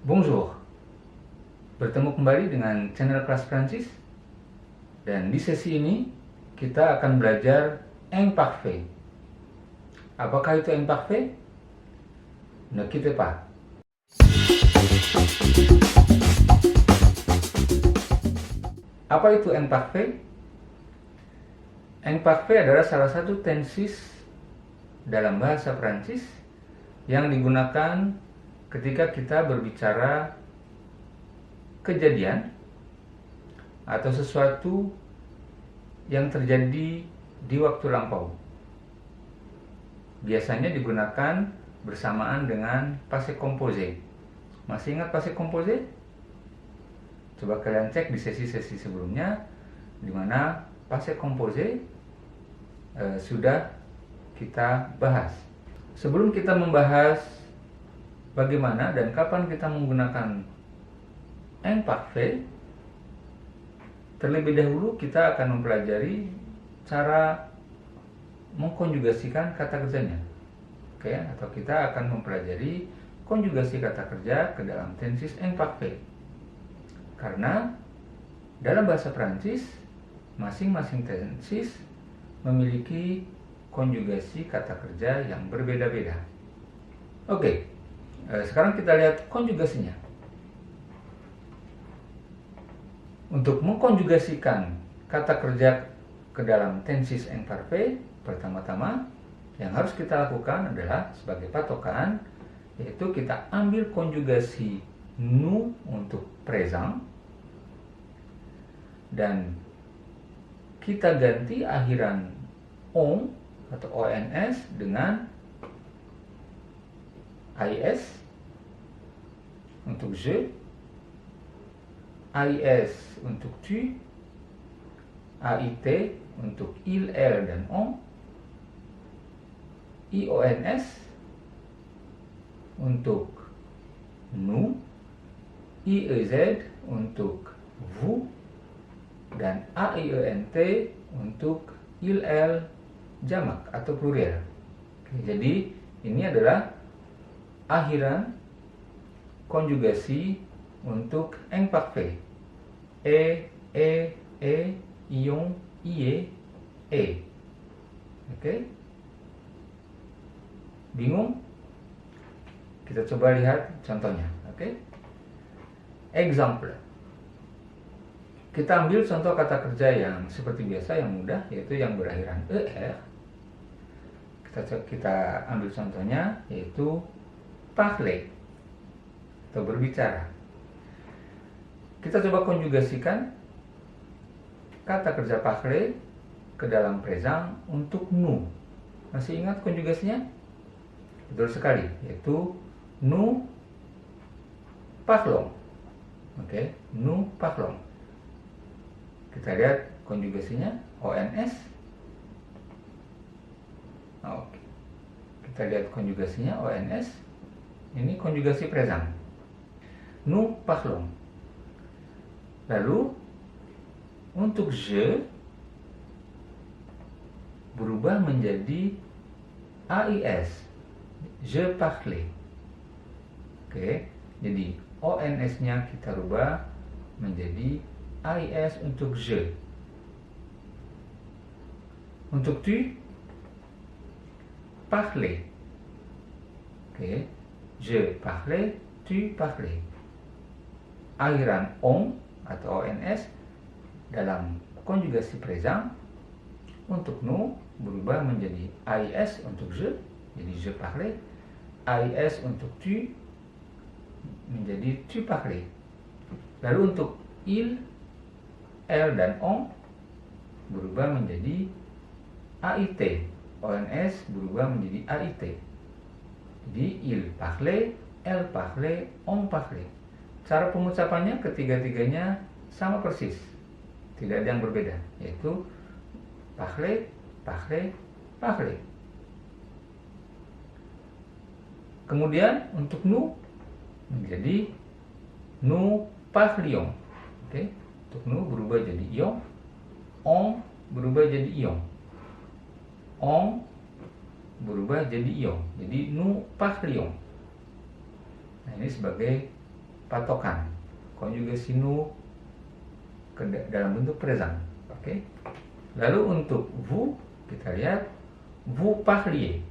Bonjour, bertemu kembali dengan channel Kelas Prancis. Dan di sesi ini kita akan belajar imparfait. Apakah itu imparfait? Ne quittez pas. Apa itu imparfait? Imparfait adalah salah satu tenses dalam bahasa Prancis yang digunakan ketika kita berbicara kejadian atau sesuatu yang terjadi di waktu lampau. Biasanya digunakan bersamaan dengan passé composé. Masih ingat passé composé? Coba kalian cek di sesi-sesi sebelumnya, di mana passé composé sudah kita bahas. Sebelum kita membahas bagaimana dan kapan kita menggunakan imparfait, terlebih dahulu kita akan mempelajari cara mengkonjugasikan kata kerjanya. Oke, atau kita akan mempelajari konjugasi kata kerja ke dalam tenses imparfait. Karena dalam bahasa Prancis, masing-masing tenses memiliki konjugasi kata kerja yang berbeda-beda. Oke, sekarang kita lihat konjugasinya. Untuk mengkonjugasikan kata kerja ke dalam tenses imparfait, pertama-tama yang harus kita lakukan adalah sebagai patokan, yaitu kita ambil konjugasi nous untuk présent dan kita ganti akhiran on atau ons dengan is untuk je, is untuk tu, ait untuk il, elle dan on, ions untuk nous, iez untuk vous, dan aient untuk il, elle jamak atau plurial. Oke, jadi ini adalah akhiran konjugasi untuk imparfait. Ion, ie, e. Oke? Bingung? Kita coba lihat contohnya. Oke? Example. Kita ambil contoh kata kerja yang seperti biasa, yang mudah, yaitu yang berakhiran er. Kita ambil contohnya, yaitu parler atau berbicara. Kita coba konjugasikan kata kerja parler ke dalam présent untuk nous. Masih ingat konjugasinya? Betul sekali, yaitu nous parlons. Oke, nous parlons. Kita lihat konjugasinya, ons. Oke. Kita lihat konjugasinya, ons. Ini konjugasi présent. Nous parlons. Lalu untuk je berubah menjadi ais. Je parle. Oke, jadi ons-nya kita rubah menjadi is untuk je. Untuk tu, parle. Oke, je parle, tu parle. Akhiran on atau ons dalam konjugasi présent untuk nous berubah menjadi is untuk je, jadi je parle. Is untuk tu menjadi tu parle. Lalu untuk il, elle dan on berubah menjadi ait. Ons berubah menjadi ait. Jadi il parle, elle parle, on parle. Cara pengucapannya ketiga-tiganya sama persis. Tidak ada yang berbeda, yaitu parle, parle, parle. Kemudian untuk nous menjadi nous parlions. Oke, untuk nous berubah jadi ion, on berubah jadi ion, on berubah jadi ion. Jadi nous parlions. Nah, ini sebagai patokan. Konjugasi nous dalam bentuk present. Oke. Lalu untuk vous, kita lihat vous parliez.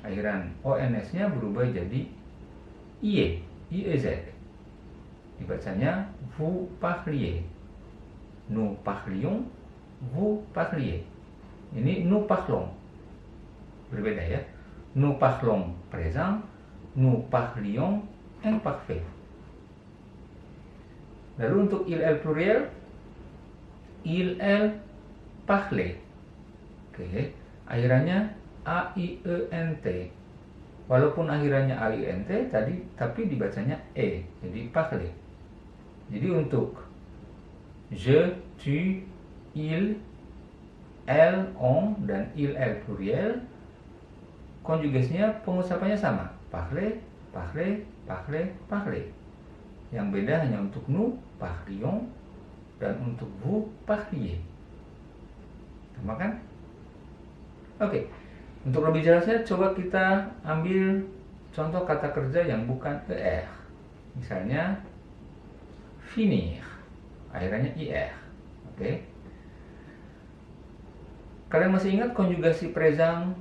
Akhiran ons-nya berubah jadi ie, iez. Dibacanya vous parliez. Nous parlions, vous parliez. Ini nous parlons. Berbeda ya. Nous parlons présent, nous parlions imparfait. Lalu untuk il elle pluriel, il elle parlait. Oke, akhirannya a i e n t. Walaupun akhirannya a i n t tadi, tapi dibacanya e, jadi parlait. Jadi untuk je, tu, il, elle, on dan il elle pluriel, konjugasinya pengucapannya sama. Parler, parler, parler, parler. Yang beda hanya untuk nous, parlions, dan untuk vous, parliez. Sama kan? Oke. Untuk lebih jelasnya, coba kita ambil contoh kata kerja yang bukan er. Misalnya, finir. Akhirannya ir. Oke. Kalian masih ingat konjugasi present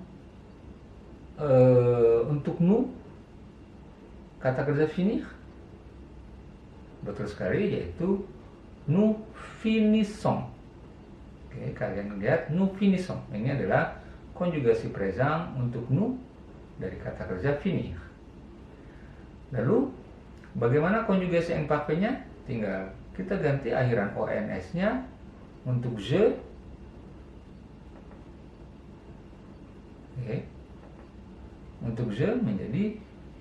untuk nous? Kata kerja finir? Betul sekali, yaitu nous finissons. Oke, kalian lihat nous finissons. Ini adalah konjugasi present untuk nous dari kata kerja finir. Lalu, bagaimana konjugasi imparfait-nya? Tinggal kita ganti akhiran ons-nya untuk je. Oke. Untuk je menjadi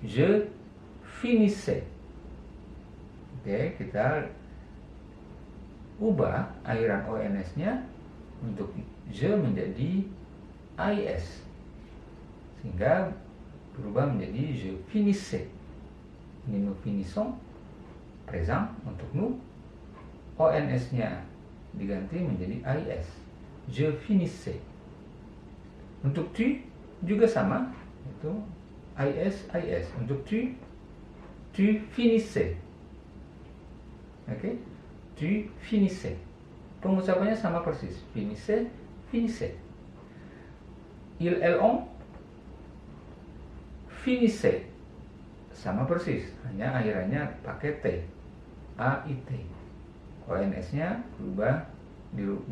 je finissais. Oke, kita ubah akhiran ons-nya untuk je menjadi is, sehingga berubah menjadi je finissais. Ini nous finissons present untuk nous, ons-nya diganti menjadi is, je finissais. Untuk tu juga sama, itu is. Untuk tu finissais. Oke, tu finissais. Pengucapannya sama persis. Finissais, finissait. Il, elle, on finissait. Sama persis, hanya akhirannya pakai t. A, I, T. ons-nya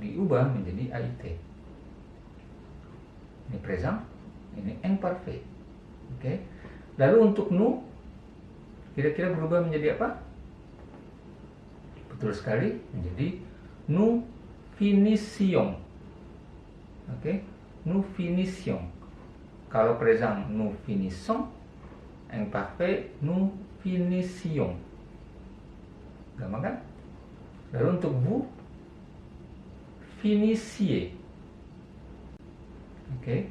diubah menjadi AIT. Ini present, ini imparfait. Oke. Lalu untuk nous, kira-kira berubah menjadi apa? Betul sekali, menjadi nous finissions. Oke, nous finissions. Kalau present nous finissons, imparfait nous finissions. Gampang kan? Lalu untuk vous, finissiez. Oke.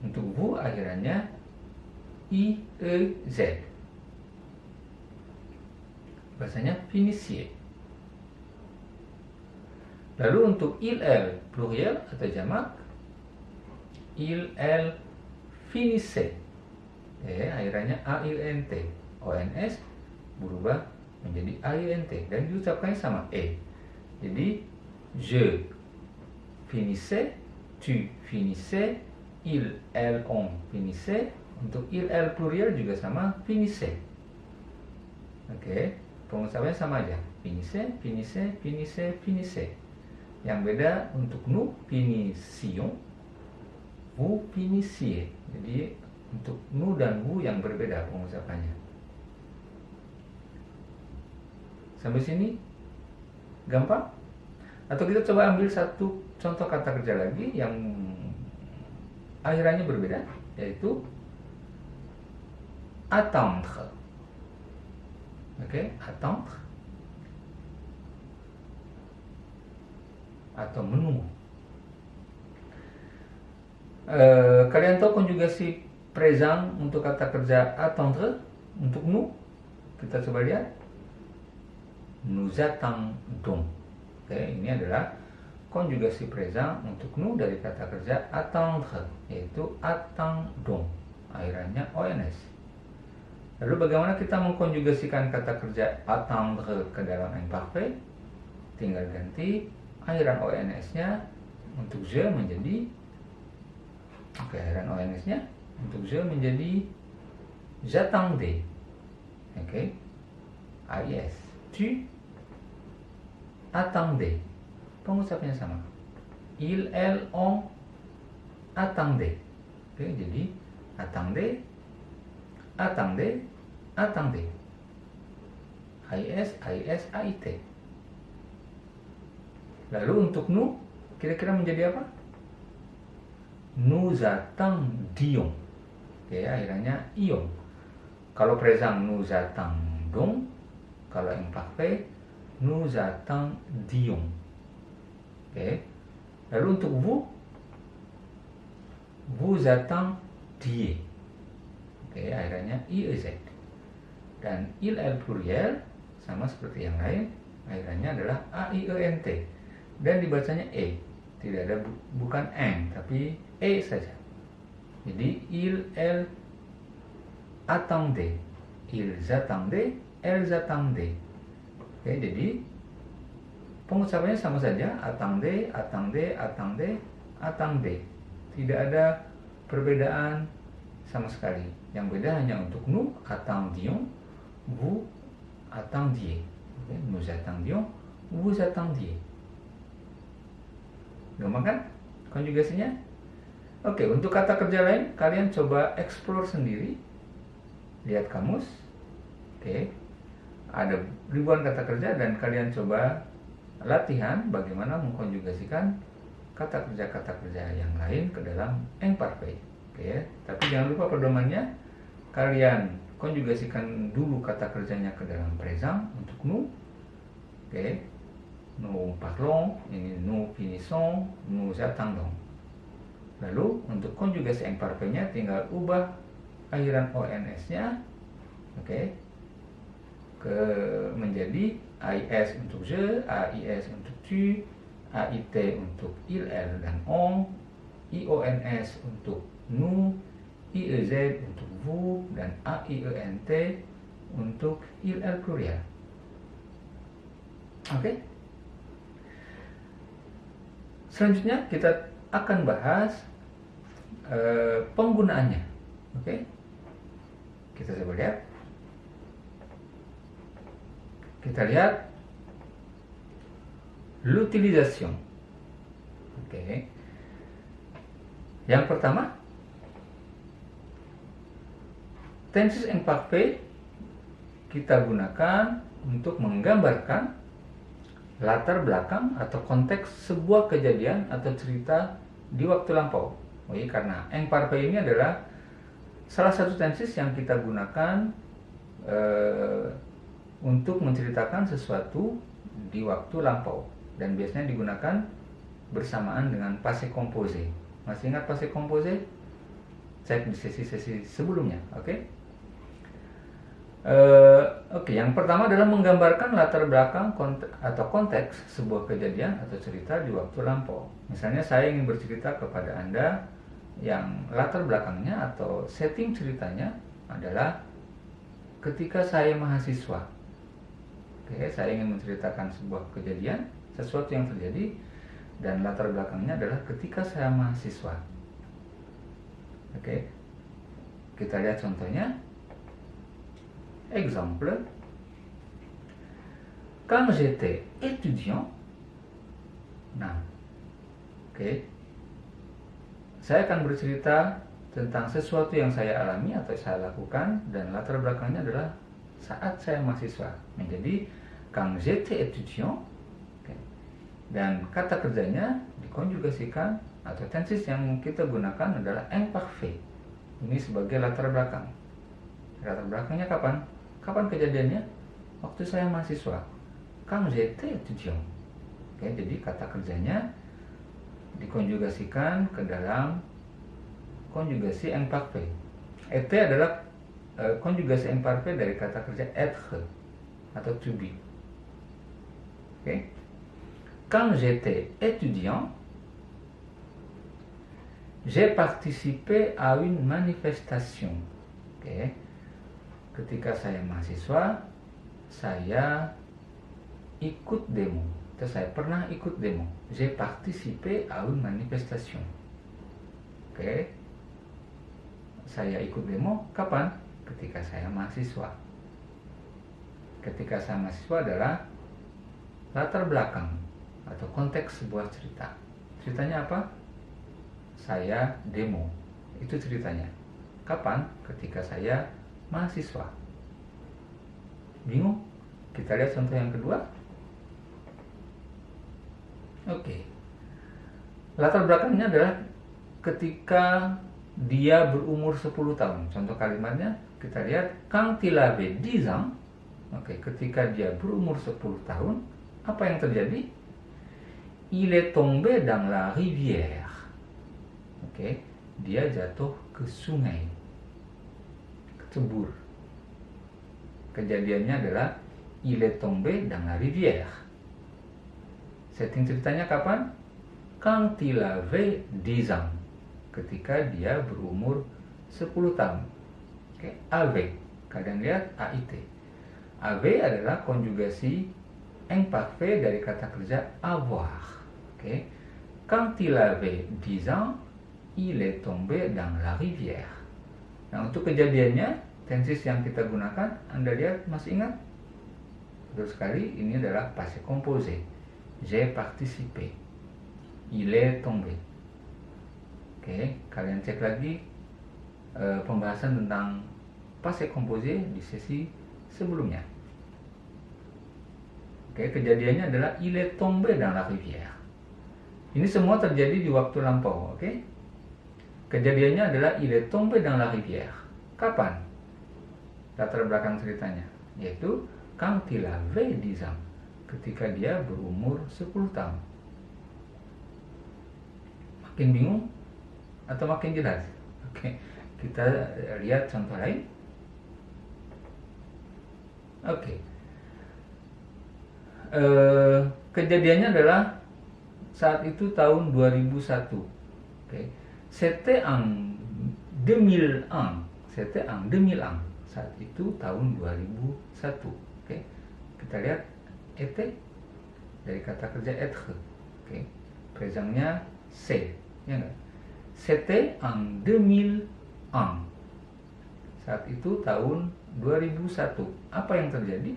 Untuk vous akhirannya IEZ. Bahasanya finissiez. Lalu untuk il, elle pluriel atau jamak, il, elle finissait. Akhirannya AINT. ONS berubah menjadi AINT dan diucapkannya sama E. Jadi je finissais, tu finissais, il, elle, on finissait. Untuk il, elle pluriel juga sama, finissait. Oke, pengucapannya sama aja. Finissait, finissait, finissait, finissait. Yang beda untuk nous, finissions, vous finissiez. Jadi untuk nous dan vous yang berbeda pengucapannya. Sampai sini gampang? Atau kita coba ambil satu contoh kata kerja lagi yang akhirannya berbeda, yaitu attendre. Oke, attendre atau menunggu. Kalian tahu konjugasi present untuk kata kerja attendre untuk nous? Kita coba lihat. Nous attendons. Oke, ini adalah konjugasi present untuk nous dari kata kerja attendre, yaitu attendons. Akhirannya ons. Lalu bagaimana kita mengkonjugasikan kata kerja attendre ke dalam imparfait? Tinggal ganti akhiran ONS-nya untuk je menjadi akhiran ONS-nya untuk je menjadi j'attendais. Oke. AIS. Tu attendais. Pengucapannya sama. Il, elle, on attendait. Oke, jadi attendez, attendez, attendez. AIS, AIS, AIT. Lalu untuk nous, kira-kira menjadi apa? Nous attendions. Oke, akhirnya ion. Kalau présent nous attendons, kalau imparfait nous attendions. Oke. Lalu untuk vous attendiez. Oke, akhirnya IEZ. Dan il, elle pluriel sama seperti yang lain, akhirnya adalah AIENT. Dan dibacanya E. Tidak ada bukan N, tapi E saja. Jadi il, elle attendait, ils attendaient, elles attendaient. Oke, jadi pengucapannya sama saja, attendez, attendez, attendez, attendez. Tidak ada perbedaan sama sekali. Yang beda hanya untuk nous attendions, vous attendiez. Oke, nous attendions, vous attendiez. Gampang kan konjugasinya? Oke, untuk kata kerja lain kalian coba explore sendiri. Lihat kamus. Oke. Ada ribuan kata kerja dan kalian coba latihan bagaimana mengkonjugasikan kata kerja yang lain ke dalam imparfait. Oke, tapi jangan lupa pedomannya, kalian konjugasikan dulu kata kerjanya ke dalam présent untuk nous. Oke. Nous parlons, ini nous finissons, nous attendons. Lalu untuk konjugasi imparfaitnya tinggal ubah akhiran ONS-nya, oke, ke menjadi AIS untuk je, AIS untuk tu, AIT untuk il, elle dan on, IONS untuk nous, IEZ untuk vous dan AIENT untuk il, elle pluriel. Oke. Selanjutnya kita akan bahas penggunaannya. Oke. Kita coba lihat. Kita lihat l'utilisation. Oke. Yang pertama, tenses imparfait kita gunakan untuk menggambarkan latar belakang atau konteks sebuah kejadian atau cerita di waktu lampau. Oke, karena imparfait ini adalah salah satu tenses yang kita gunakan untuk menceritakan sesuatu di waktu lampau dan biasanya digunakan bersamaan dengan passé composé. Masih ingat passé composé? Cek di sesi-sesi sebelumnya, oke? Oke, yang pertama adalah menggambarkan latar belakang atau konteks sebuah kejadian atau cerita di waktu lampau. Misalnya saya ingin bercerita kepada Anda yang latar belakangnya atau setting ceritanya adalah ketika saya mahasiswa. Oke, saya ingin menceritakan sebuah kejadian, sesuatu yang terjadi dan latar belakangnya adalah ketika saya mahasiswa. Oke. Kita lihat contohnya. Exemple, quand j'étais étudiant, nah, oke, saya akan bercerita tentang sesuatu yang saya alami atau saya lakukan dan latar belakangnya adalah saat saya mahasiswa. Menjadi quand j'étais étudiant, oke, dan kata kerjanya dikonjugasikan atau tenses yang kita gunakan adalah imparfait. Ini sebagai latar belakang. Latar belakangnya kapan? Kapan kejadiannya? Waktu saya mahasiswa. Quand j'étais étudiant. Oke, jadi kata kerjanya dikonjugasikan ke dalam konjugasi imparfait. Et adalah konjugasi imparfait dari kata kerja être atau to be. Oke. Quand j'étais étudiant, j'ai participé à une manifestation. Oke. ketika saya mahasiswa, saya ikut demo. Saya pernah ikut demo. J'ai participé à une manifestation. Oke. Saya ikut demo kapan? Ketika saya mahasiswa. Ketika saya mahasiswa adalah latar belakang atau konteks sebuah cerita. Ceritanya apa? Saya demo. Itu ceritanya. Kapan? Ketika saya mahasiswa. Bingung? Kita lihat contoh yang kedua. Oke. Latar belakangnya adalah ketika dia berumur 10 tahun. Contoh kalimatnya kita lihat quand il avait 10 ans. Oke, ketika dia berumur 10 tahun, apa yang terjadi? Il est tombé dans la rivière. Oke, dia jatuh ke sungai. Kecebur. Kejadiannya adalah il est tombé dans la rivière. Setting ceritanya kapan? Quand il avait 10 ans. Ketika dia berumur 10 tahun. Oke, avait. Kalian lihat AIT. Avait adalah konjugasi imparfait dari kata kerja avoir. Oke. Quand il avait 10 ans, il est tombé dans la rivière. Nah, untuk kejadiannya, tenses yang kita gunakan, Anda lihat, masih ingat? Betul sekali, ini adalah passé composé. J'ai participé. Il est tombé. Oke, kalian cek lagi pembahasan tentang passé composé di sesi sebelumnya. Oke, kejadiannya adalah il est tombé dans la rivière. Ini semua terjadi di waktu lampau, oke? Kejadiannya adalah il est tombé dans la rivière. Kapan? Latar belakang ceritanya, yaitu quand il avait 10 ans. Ketika dia berumur 10 tahun. Makin bingung atau makin jelas? Oke, kita lihat contoh lain. Oke. Kejadiannya adalah saat itu tahun 2001. Oke. C'était en 2001. C'était en 2001. Saat itu tahun 2001. Oke. Kita lihat était dari kata kerja être. Oke. Présentnya c'est, ya enggak? C'était en 2001. Saat itu tahun 2001. Apa yang terjadi?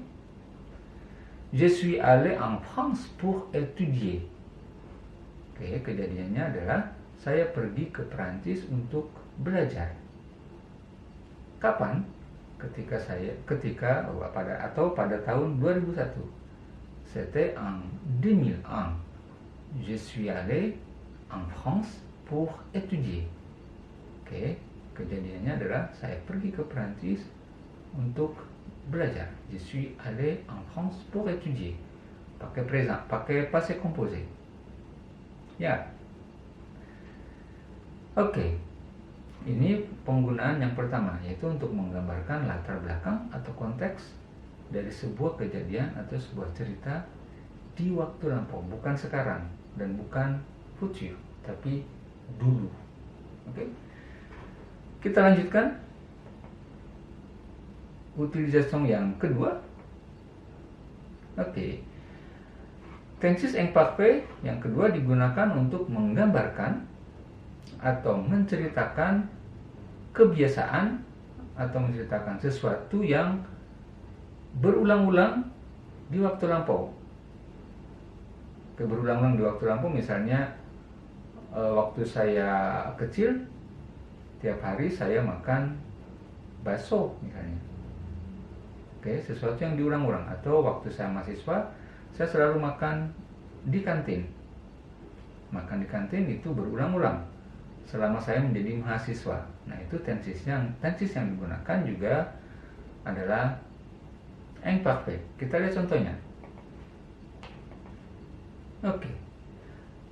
Je suis allé en France pour étudier. Oke, kejadiannya adalah saya pergi ke Perancis untuk belajar. Kapan? Pada tahun 2001. C'était en 2001. Je suis allé en France pour étudier. Oke, kejadiannya adalah saya pergi ke Perancis untuk belajar. Je suis allé en France pour étudier. Pakai présent, pakai passé composé. Ya. Oke. Ini penggunaan yang pertama, yaitu untuk menggambarkan latar belakang atau konteks dari sebuah kejadian atau sebuah cerita di waktu lampau, bukan sekarang dan bukan future, tapi dulu. Oke. Kita lanjutkan utilisasi yang kedua. Oke. Tenses imparfait yang kedua digunakan untuk menggambarkan atau menceritakan kebiasaan atau menceritakan sesuatu yang berulang-ulang di waktu lampau. Berulang-ulang di waktu lampau, misalnya waktu saya kecil tiap hari saya makan bakso misalnya. Oke, sesuatu yang diulang-ulang. Atau waktu saya mahasiswa, saya selalu makan di kantin. Makan di kantin itu berulang-ulang selama saya menjadi mahasiswa. Nah, itu tenses yang digunakan juga adalah imparfait. Kita lihat contohnya. Oke.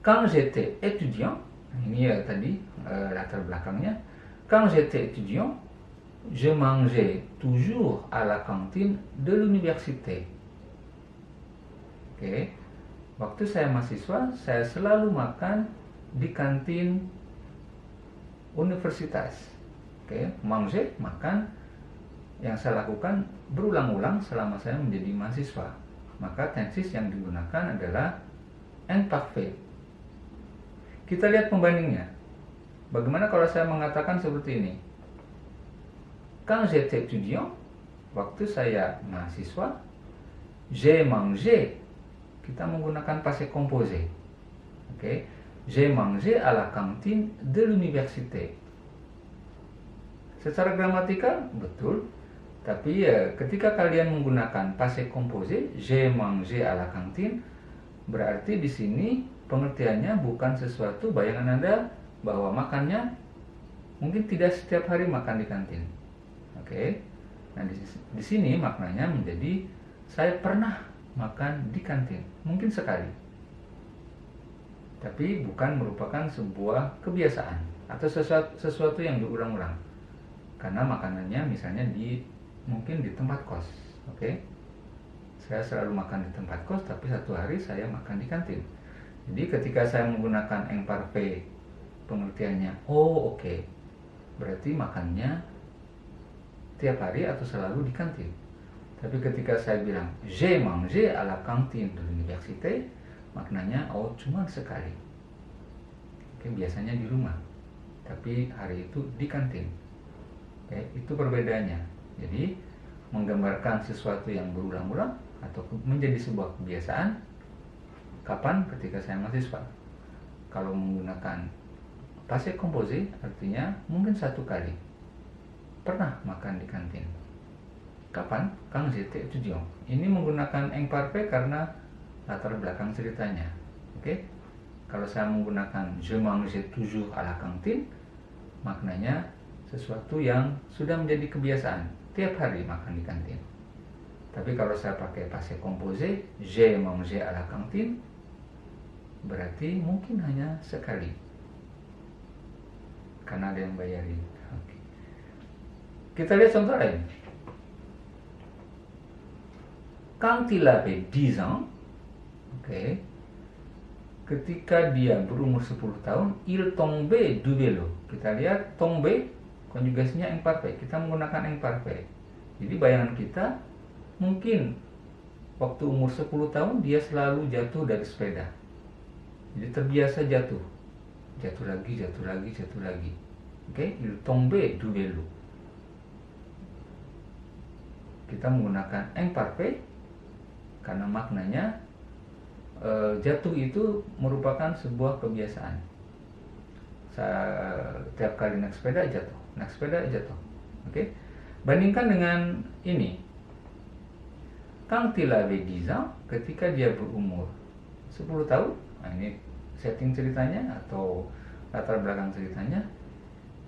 Quand j'étais étudiant, ini ya tadi latar belakangnya. Quand j'étais étudiant, je mangeais toujours à la cantine de l'université. Oke. Waktu saya mahasiswa, saya selalu makan di kantin universitas. Oke, manger, makan, yang saya lakukan berulang-ulang selama saya menjadi mahasiswa. Maka tenses yang digunakan adalah imparfait. Kita lihat pembandingnya. Bagaimana kalau saya mengatakan seperti ini? Quand j'étais étudiant, waktu saya mahasiswa, j'ai mangé. Kita menggunakan passé composé. Oke. J'ai mangé à la cantine de l'université. Secara gramatikal betul, tapi ketika kalian menggunakan passé composé, j'ai mangé à la cantine, berarti di sini pengertiannya bukan sesuatu bayangan Anda bahwa makannya mungkin tidak setiap hari makan di kantin. Oke. Nah, di sini maknanya menjadi saya pernah makan di kantin, mungkin sekali. Tapi bukan merupakan sebuah kebiasaan atau sesuatu yang diulang-ulang. Karena makanannya misalnya mungkin di tempat kos. Oke. Saya selalu makan di tempat kos, tapi satu hari saya makan di kantin. Jadi ketika saya menggunakan imparfait, pengertiannya oke. Berarti makannya tiap hari atau selalu di kantin. Tapi ketika saya bilang j'ai mangé à la cantine de l'université, maknanya cuma sekali. Oke, biasanya di rumah, tapi hari itu di kantin. Oke, itu perbedaannya. Jadi menggambarkan sesuatu yang berulang-ulang atau menjadi sebuah kebiasaan. Kapan? Ketika saya mahasiswa. Kalau menggunakan passé composé, artinya mungkin satu kali pernah makan di kantin. Kapan? Quand j'étais étudiant. Ini menggunakan imparfait karena latar belakang ceritanya. Oke? Kalau saya menggunakan je mangeais toujours à la cantine, maknanya sesuatu yang sudah menjadi kebiasaan, tiap hari makan di kantin. Tapi kalau saya pakai passé composé, j'ai mangé à la cantine, berarti mungkin hanya sekali. Karena ada yang bayarin. Oke. Kita lihat contoh lain. Quand il avait 10 ans, oke, ketika dia berumur 10 tahun, il tombait du vélo. Kita lihat tomber, konjugasinya imparfait. Kita menggunakan imparfait. Jadi bayangan kita, mungkin waktu umur 10 tahun dia selalu jatuh dari sepeda. Jadi terbiasa jatuh. Jatuh lagi, jatuh lagi, jatuh lagi. Oke, il tombait du vélo. Kita menggunakan imparfait karena maknanya jatuh itu merupakan sebuah kebiasaan. Tiap kali naik sepeda jatuh, naik sepeda jatuh. Oke. Bandingkan dengan ini. Quand il avait 10 ans, ketika dia berumur 10 tahun, nah ini setting ceritanya atau latar belakang ceritanya,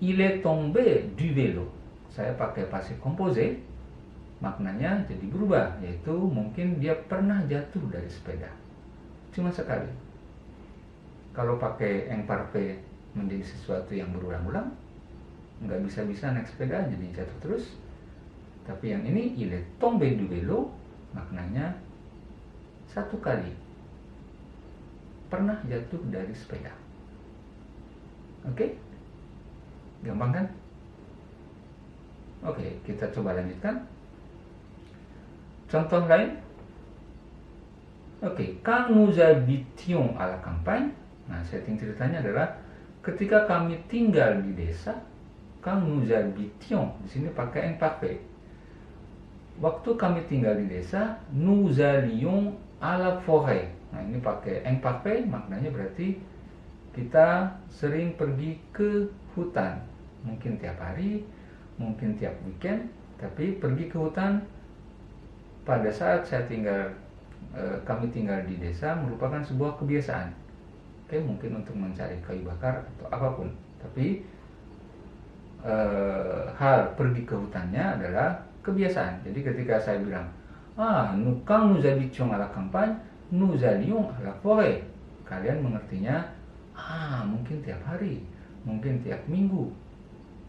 il est tombé du vélo. Saya pakai passé composé, maknanya jadi berubah, yaitu mungkin dia pernah jatuh dari sepeda, cuma sekali. Kalau pakai imparfait menjadi sesuatu yang berulang-ulang, nggak bisa-bisa naik sepeda, jadi jatuh terus. Tapi yang ini il est tombé du vélo, maknanya satu kali pernah jatuh dari sepeda. Oke? Gampang kan? Oke, kita coba lanjutkan. Contoh lain. Oke, quand nous habitions à la campagne. Nah, setting ceritanya adalah ketika kami tinggal di desa. Quand nous habitions, di sini pakai imparfait. Waktu kami tinggal di desa, nous allions à la forêt. Nah, ini pakai imparfait, maknanya berarti kita sering pergi ke hutan. Mungkin tiap hari, mungkin tiap weekend, tapi pergi ke hutan pada saat kami tinggal di desa merupakan sebuah kebiasaan. Oke, mungkin untuk mencari kayu bakar atau apapun. Tapi hal pergi ke hutannya adalah kebiasaan. Jadi ketika saya bilang, quand nous habitions à la campagne, nous allions à la forêt. Kalian mengertinya, mungkin tiap hari, mungkin tiap minggu,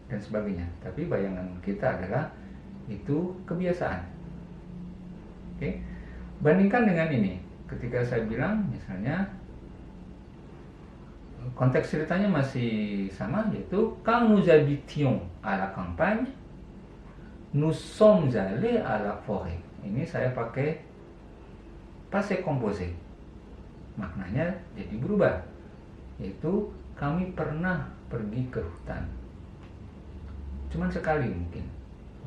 dan sebagainya. Tapi bayangan kita adalah itu kebiasaan. Oke. Bandingkan dengan ini. Ketika saya bilang misalnya konteks ceritanya masih sama, yaitu quand nous habitions à la campagne, Nous sommes allés à la forêt. Ini saya pakai passé composé. Maknanya jadi berubah, yaitu kami pernah pergi ke hutan. Cuman sekali mungkin.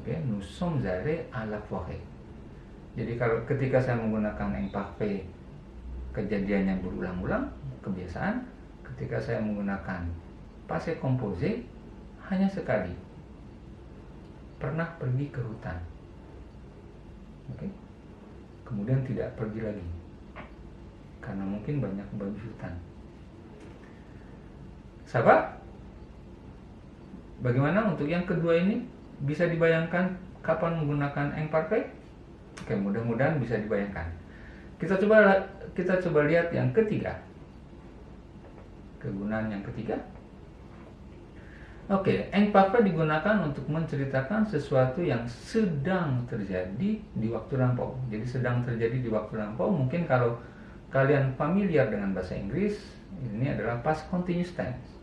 Oke, nous sommes allés à la forêt. Jadi kalau ketika saya menggunakan imparfait, kejadian yang berulang-ulang, kebiasaan. Ketika saya menggunakan passé composé, hanya sekali. Pernah pergi ke hutan. Oke. Kemudian tidak pergi lagi. Karena mungkin banyak babi hutan. Sahabat, bagaimana untuk yang kedua ini? Bisa dibayangkan kapan menggunakan imparfait? Oke, mudah-mudahan bisa dibayangkan. Kita coba lihat yang ketiga. Kegunaan yang ketiga. Oke, imparfait digunakan untuk menceritakan sesuatu yang sedang terjadi di waktu lampau. Jadi sedang terjadi di waktu lampau. Mungkin kalau kalian familiar dengan bahasa Inggris, ini adalah past continuous tense.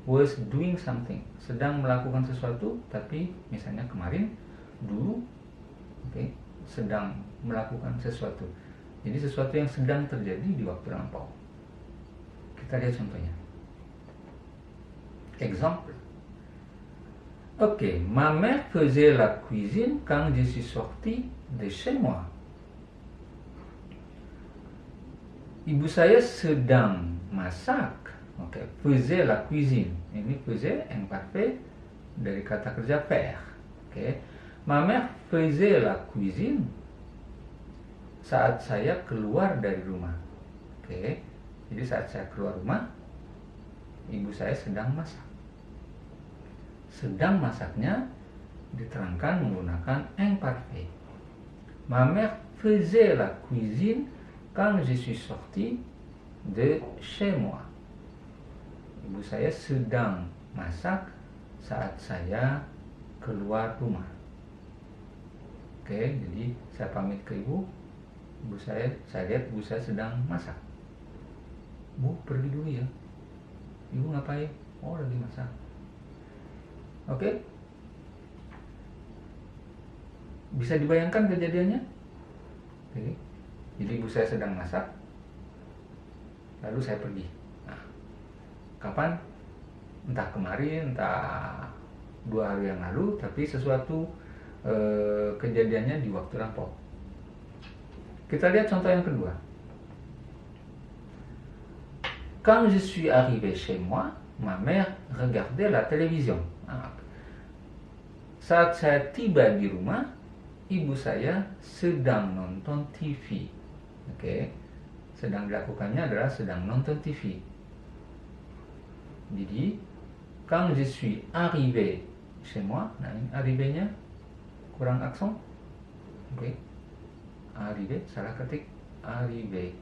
Was doing something, sedang melakukan sesuatu, tapi misalnya kemarin, dulu, oke, sedang melakukan sesuatu. Jadi sesuatu yang sedang terjadi di waktu lampau. Kita lihat contohnya. Exemple. Ok, ma mère faisait la cuisine quand je suis sorti de chez moi. Ibu saya sedang masak. Ok, faisait la cuisine. Ini faisait imparfait dari kata kerja faire. Ok, ma mère faisait la cuisine saat saya keluar dari rumah. Ok, jadi saat saya keluar rumah, ibu saya sedang masak. Sedang masaknya diterangkan menggunakan imparfait. Ma mère faisait la cuisine quand je suis sorti de chez moi. Ibu saya sedang masak saat saya keluar rumah. Oke, jadi saya pamit ke ibu saya lihat ibu saya sedang masak. Bu, pergi dulu ya. Ibu ngapain? Oh, lagi masak. Oke? Bisa dibayangkan kejadiannya? Oke. Jadi ibu saya sedang masak, lalu saya pergi. Nah, kapan? Entah kemarin, entah 2 hari yang lalu, tapi sesuatu kejadiannya di waktu lampau. Kita lihat contoh yang kedua. Quand je suis arrivé chez moi, ma mère regardait la télévision. Nah, saat saya tiba di rumah, ibu saya sedang nonton TV. Oke, sedang dilakukannya adalah sedang nonton TV. Jadi, quand je suis arrivé chez moi, nah ini arrivé-nya kurang aksen. Oke, arrivé, salah ketik, arrivé,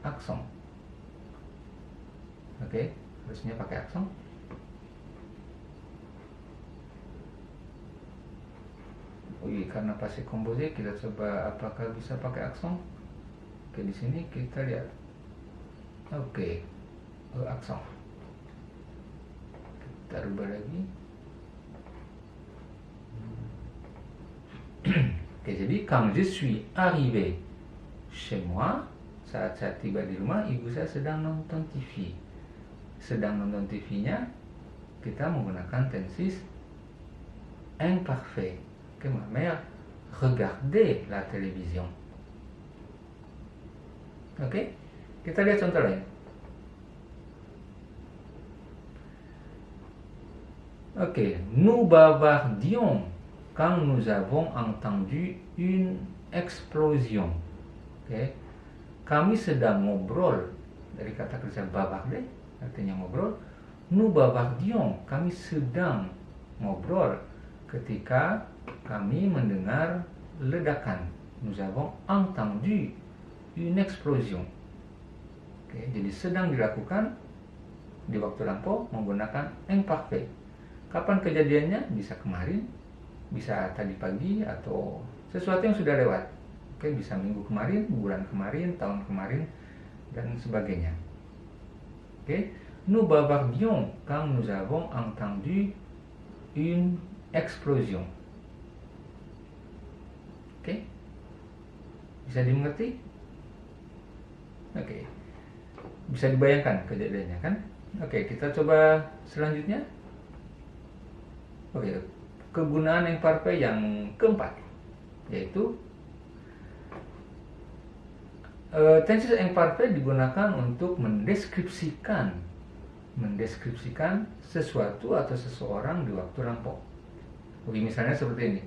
aksen. Oke, harusnya pakai aksen. Oh iya, karena passé composé kita coba apakah bisa pakai aksen. Oke, di sini kita lihat. Oke, aksen. Kita rubah lagi. Oke, jadi quand je suis arrivé chez moi, saat saya tiba di rumah, ibu saya sedang nonton TV. Sedang nonton TV-nya, kita menggunakan tensis imparfait. Que ma mère regardait la télévision. Oke, kita lihat contoh lain. Oke, nous bavardions quand nous avons entendu une explosion. Oke, kami sedang ngobrol, dari kata kerja bavarder, artinya ngobrol. Nous bavardions, kami sedang ngobrol ketika kami mendengar ledakan. Nous avons entendu une explosion. Oke, jadi sedang dilakukan di waktu lampau menggunakan imparfait. Kapan kejadiannya? Bisa kemarin, bisa tadi pagi, atau sesuatu yang sudah lewat. Oke, bisa minggu kemarin, bulan kemarin, tahun kemarin, dan sebagainya. Oke, nous bavardions quand nous avons entendu une explosion. Bisa dimengerti? Oke. Bisa dibayangkan kejadiannya kan? Oke, kita coba selanjutnya. Oke, kegunaan imperfect yang keempat, yaitu tenses imperfect digunakan untuk mendeskripsikan sesuatu atau seseorang di waktu lampau. Oke, misalnya seperti ini.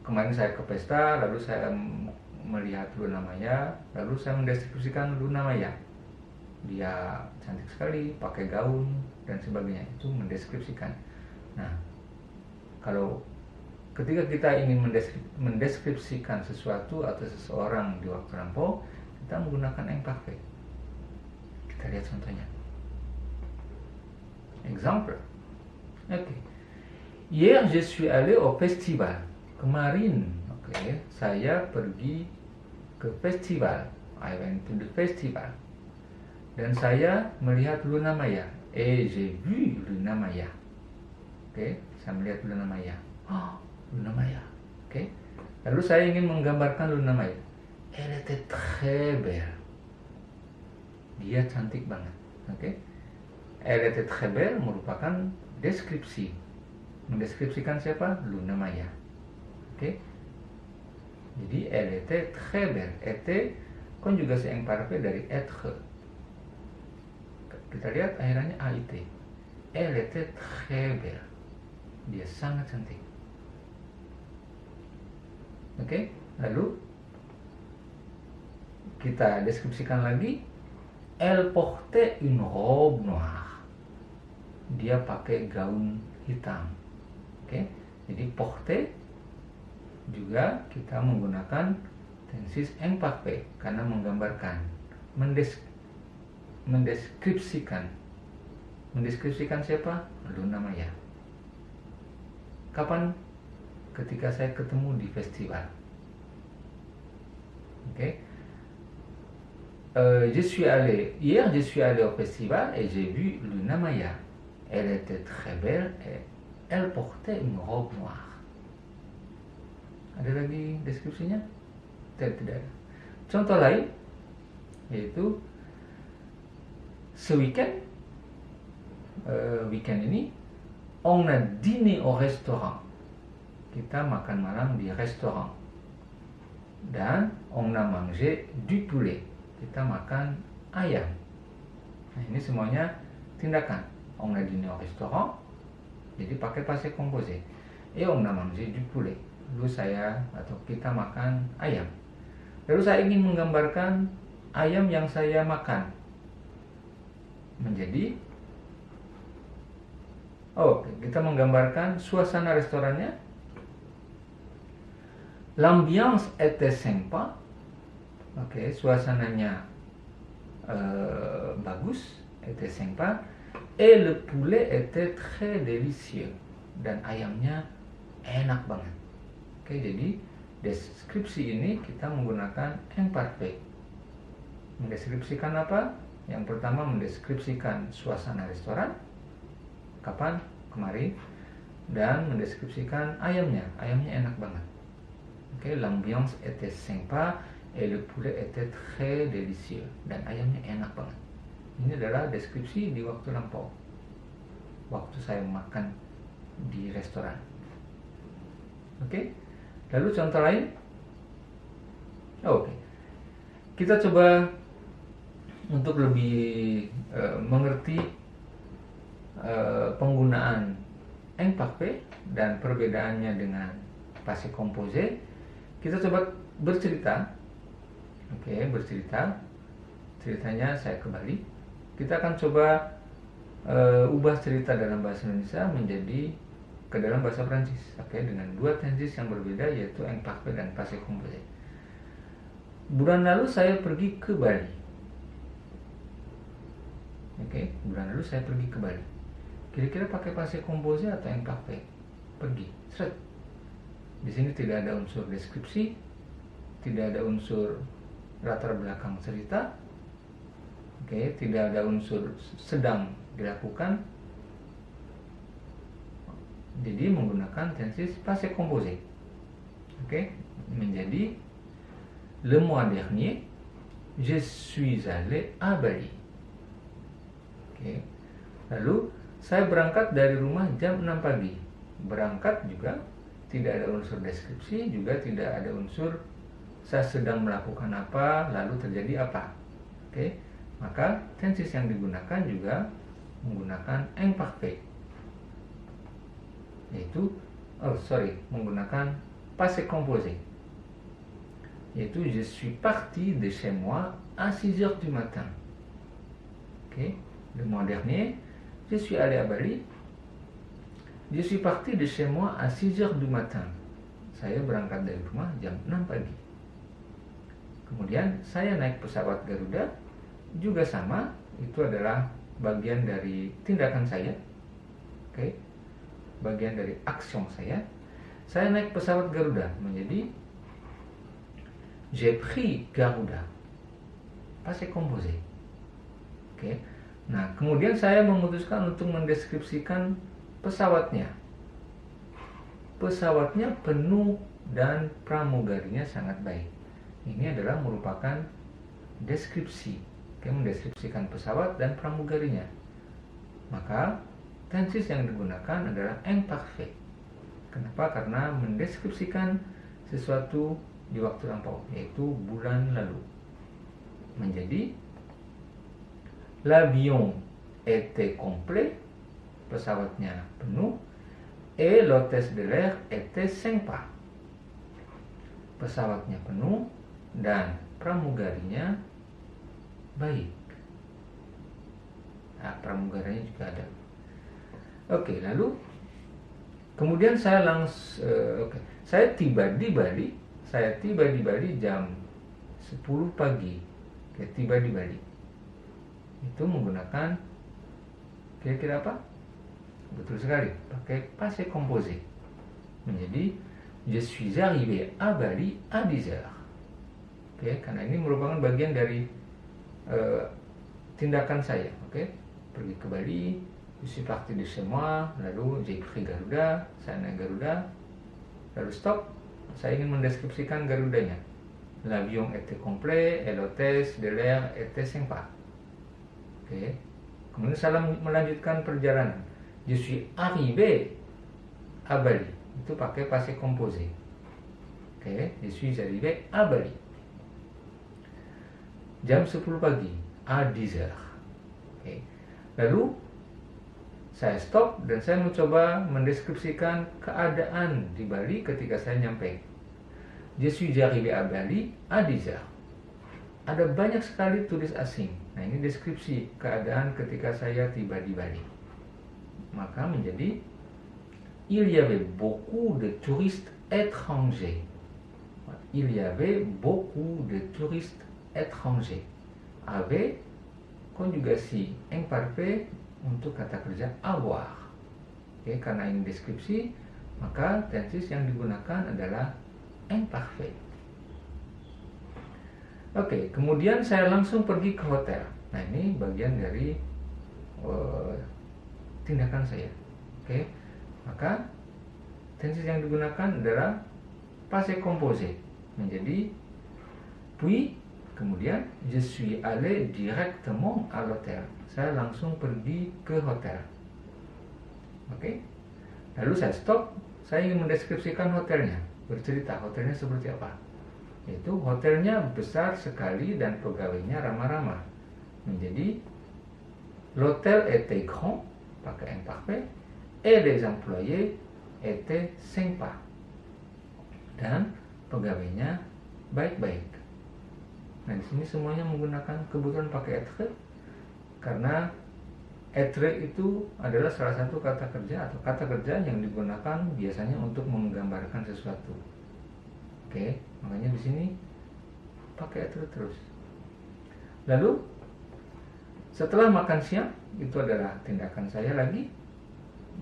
Kemarin saya ke pesta, lalu saya melihat Luna Maya, lalu saya mendeskripsikan Luna Maya. Dia cantik sekali, pakai gaun dan sebagainya. Itu mendeskripsikan. Nah, kalau ketika kita ingin mendeskripsikan sesuatu atau seseorang di waktu lampau, kita menggunakan imperfect. Kita lihat contohnya. Example. Oke. Hier je suis allé au festival. Kemarin, saya pergi ke festival. I went to the festival. Dan saya melihat Luna Maya. Et j'ai vu Luna Maya. Saya melihat Luna Maya. Oh, Luna Maya. Lalu saya ingin menggambarkan Luna Maya. Elle était très belle. Dia cantik banget. Elle était très belle merupakan deskripsi. Mendeskripsikan siapa? Luna Maya. Jadi elle était très belle. Était konjugasi imperfect dari être. Kita lihat akhirannya AIT. Elle était très belle. Dia sangat cantik. Lalu kita deskripsikan lagi. Elle portait une robe noire. Dia pakai gaun hitam. Jadi porter juga kita menggunakan tenses imperfect karena menggambarkan, mendeskripsikan. Mendeskripsikan siapa? Luna Maya. Kapan? Ketika saya ketemu di festival. Hier je suis allé au festival et j'ai vu Luna Maya. Elle était très belle et elle portait une robe noire. Ada lagi deskripsinya? Tidak ada. Contoh lain yaitu ce weekend ini on a dîné au restaurant. Kita makan malam di restoran. Dan on a mangé du poulet. Kita makan ayam. Nah, ini semuanya tindakan. On a dîné au restaurant. Jadi pakai passé composé. Et on a mangé du poulet. Lalu saya atau kita makan ayam. Lalu saya ingin menggambarkan ayam yang saya makan menjadi kita menggambarkan suasana restorannya. L'ambiance était sympa. Suasananya bagus, était sympa. Et le poulet était très délicieux. Dan ayamnya enak banget. Jadi deskripsi ini kita menggunakan imperfect. Mendeskripsikan apa? Yang pertama mendeskripsikan suasana restoran. Kapan? Kemarin. Dan mendeskripsikan ayamnya. Ayamnya enak banget. L'ambiance était sympa et le poulet était très délicieux. Dan ayamnya enak banget. Ini adalah deskripsi di waktu lampau. Waktu saya makan di restoran. Lalu contoh lain. Kita coba untuk lebih mengerti penggunaan imperfect dan perbedaannya dengan passé composé. Kita coba bercerita. Ceritanya saya ke Bali. Kita akan coba ubah cerita dalam bahasa Indonesia menjadi ke dalam bahasa Prancis, dengan dua tenses yang berbeda, yaitu imperfect dan passé composé. Bulan lalu saya pergi ke Bali. Bulan lalu saya pergi ke Bali. Kira-kira pakai passé composé atau imperfect? Pergi, seret. Di sini tidak ada unsur deskripsi, tidak ada unsur latar belakang cerita, tidak ada unsur sedang dilakukan. Jadi menggunakan tenses passé composé. Menjadi le mois dernier, je suis allé à Bali. Oke. Lalu saya berangkat dari rumah jam 6 pagi. Berangkat juga tidak ada unsur deskripsi, juga tidak ada unsur saya sedang melakukan apa, lalu terjadi apa. Oke. Maka tenses yang digunakan juga menggunakan imparfait. Yaitu menggunakan passé composé. Yaitu je suis parti de chez moi à 6 heures du matin. Okay. Le mois dernier, je suis allé à Bali. Je suis parti de chez moi à 6 heures du matin. Saya berangkat dari rumah jam 6 pagi. Kemudian saya naik pesawat Garuda, juga sama, itu adalah bagian dari tindakan saya. Oke. Bagian dari action saya. Saya naik pesawat Garuda menjadi j'ai pris Garuda. Passé composé. Oke. Nah, kemudian saya memutuskan untuk mendeskripsikan pesawatnya. Pesawatnya penuh dan pramugarinya sangat baik. Ini adalah merupakan deskripsi. Oke, mendeskripsikan pesawat dan pramugarinya. Maka tenses yang digunakan adalah imparfait. Kenapa? Karena mendeskripsikan sesuatu di waktu lampau, yaitu bulan lalu. Menjadi l'avion était complet, pesawatnya penuh, et l'hôtesse de l'air était sympa. Pesawatnya penuh dan pramugarinya baik. Nah, pramugarinya juga ada. Oke, lalu kemudian saya saya tiba di Bali. Saya tiba di Bali jam 10 pagi. Oke, tiba di Bali. Itu menggunakan kira-kira apa? Betul sekali, pakai passé composé. Menjadi je suis arrivé à Bali à 10 heures. Oke, karena ini merupakan bagian dari tindakan saya. Oke, pergi ke Bali, je suis parti de chez moi, lalu j'ai pris Garuda, saya naik Garuda, lalu stop. Saya ingin mendeskripsikan Garudanya. L'avion était complet et l'hôtesse de l'air était sympa. Oke. Kemudian saya melanjutkan perjalanan. Je suis arrivé à Bali. Itu pakai passé composé. Oke, je suis arrivé à Bali. Jam 10 pagi, à 10 heures. Oke. Lalu saya stop dan saya mencoba mendeskripsikan keadaan di Bali ketika saya nyampe. Je suis arrivé à Bali à 10 heures. Ada banyak sekali turis asing. Nah, ini deskripsi keadaan ketika saya tiba di Bali. Maka menjadi il y avait beaucoup de touristes étrangers. Il y avait beaucoup de touristes étrangers. Avait konjugasi imparfait untuk kata kerja avoir. Oke, karena ini deskripsi, maka tenses yang digunakan adalah imparfait. Oke, kemudian saya langsung pergi ke hotel. Nah, ini bagian dari tindakan saya. Oke, maka tenses yang digunakan adalah passé composé. Menjadi puis, kemudian je suis allé directement à l'hôtel. Saya langsung pergi ke hotel. Oke. Lalu saya stop. Saya ingin mendeskripsikan hotelnya. Bercerita hotelnya seperti apa. Yaitu hotelnya besar sekali dan pegawainya ramah-ramah. Menjadi l'hôtel était grand, pakai imparfait, et les employés étaient sympas. Dan pegawainya baik-baik. Nah, di sini semuanya menggunakan kebetulan pakai être. Karena être itu adalah salah satu kata kerja atau kata kerja yang digunakan biasanya untuk menggambarkan sesuatu. Oke, makanya di sini pakai être terus. Lalu setelah makan siang, itu adalah tindakan saya lagi.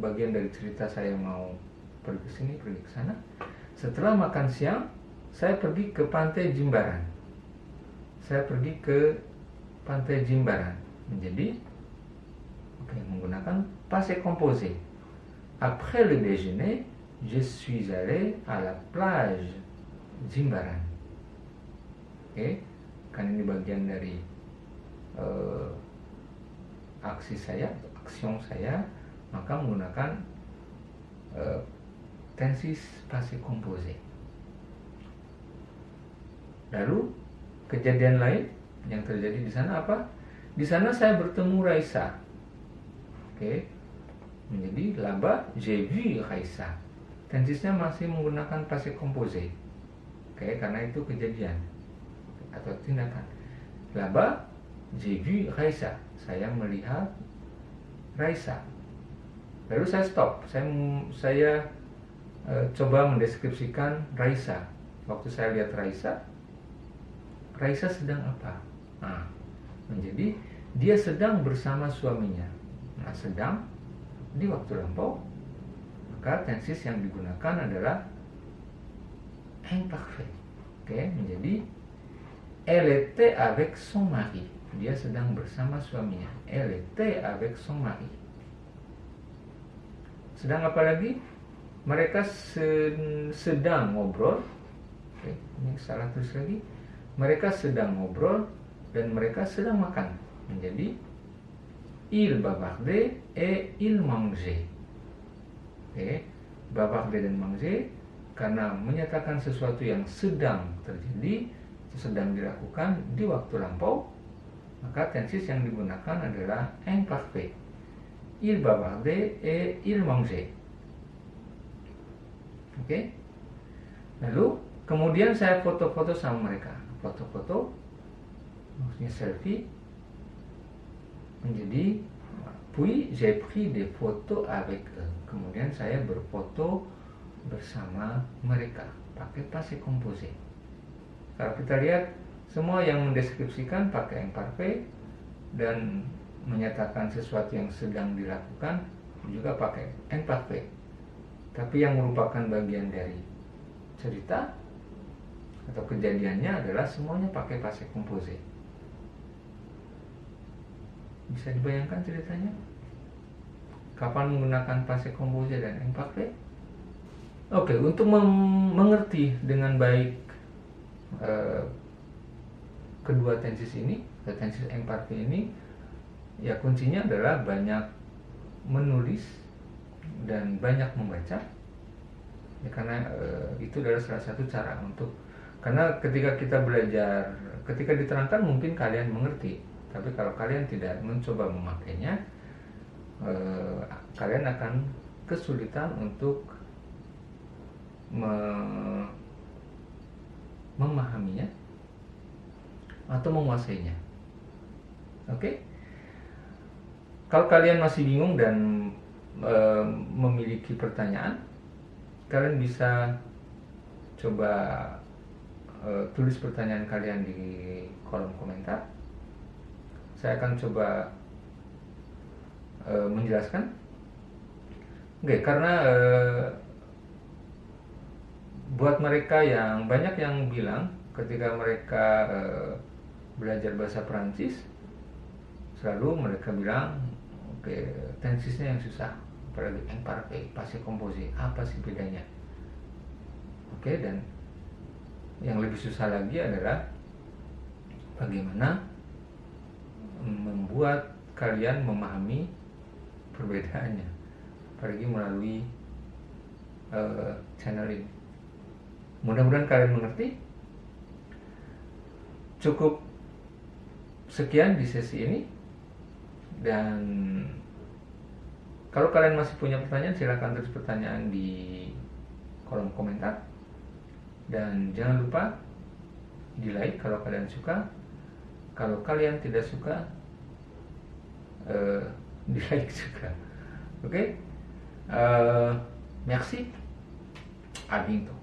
Bagian dari cerita saya mau pergi ke sini, pergi ke sana. Setelah makan siang, saya pergi ke Pantai Jimbaran. Saya pergi ke Pantai Jimbaran. Menjadi menggunakan passé composé. Après le déjeuner, je suis allé à la plage Jimbaran. Oke, kan ini bagian dari aksi saya, aksion saya, maka menggunakan tensis passé composé. Lalu kejadian lain yang terjadi di sana apa? Di sana saya bertemu Raisa. Oke. Menjadi là-bas j'ai vu Raisa. Tensisnya masih menggunakan passé composé. Oke, karena itu kejadian atau tindakan. Là-bas j'ai vu Raisa. Saya melihat Raisa. Lalu saya stop. Saya coba mendeskripsikan Raisa. Waktu saya lihat Raisa sedang apa? Nah, menjadi dia sedang bersama suaminya. Nah, sedang di waktu lampau, maka tensis yang digunakan adalah imparfait. Oke, menjadi elle était avec son mari. Dia sedang bersama suaminya. Elle était avec son mari. Sedang apa lagi? Mereka sedang ngobrol. Oke, ini salah tulis lagi. Mereka sedang ngobrol dan mereka sedang makan. Menjadi il bavardait et il mangeait. Oke, bavardait dan manger karena menyatakan sesuatu yang sedang terjadi, sedang dilakukan di waktu lampau, maka tensis yang digunakan adalah imparfait. Il bavardait et il mangeait. Oke. Lalu kemudian saya foto-foto sama mereka. Foto-foto maksudnya selfie. Menjadi puis j'ai pris des photos avec eux. Kemudian saya berfoto bersama mereka pakai passé composé. Kalau kita lihat semua yang mendeskripsikan pakai imparfait dan menyatakan sesuatu yang sedang dilakukan juga pakai imparfait. Tapi yang merupakan bagian dari cerita atau kejadiannya adalah semuanya pakai passé composé. Bisa dibayangkan ceritanya? Kapan menggunakan passé composé dan imparfait? Oke, untuk mengerti dengan baik kedua tensis ini, tensis imparfait ini, ya kuncinya adalah banyak menulis dan banyak membaca. Ya, karena itu adalah salah satu cara untuk, karena ketika kita belajar, ketika diterangkan mungkin kalian mengerti, tapi kalau kalian tidak mencoba memakainya, kalian akan kesulitan untuk memahaminya atau menguasainya. Oke? Kalau kalian masih bingung dan memiliki pertanyaan, kalian bisa coba tulis pertanyaan kalian di kolom komentar. Saya akan coba menjelaskan. Oke, karena buat mereka yang banyak yang bilang ketika mereka belajar bahasa Perancis, selalu mereka bilang, oke, tensisnya yang susah, apalagi imparfait, passé composé, apa sih bedanya? Oke, dan yang lebih susah lagi adalah bagaimana membuat kalian memahami perbedaannya, apalagi melalui channel ini. Mudah-mudahan kalian mengerti. Cukup sekian di sesi ini, dan kalau kalian masih punya pertanyaan, silakan tulis pertanyaan di kolom komentar, dan jangan lupa di like kalau kalian suka. Kalau kalian tidak suka, di like juga. Oke? Merci. À bientôt.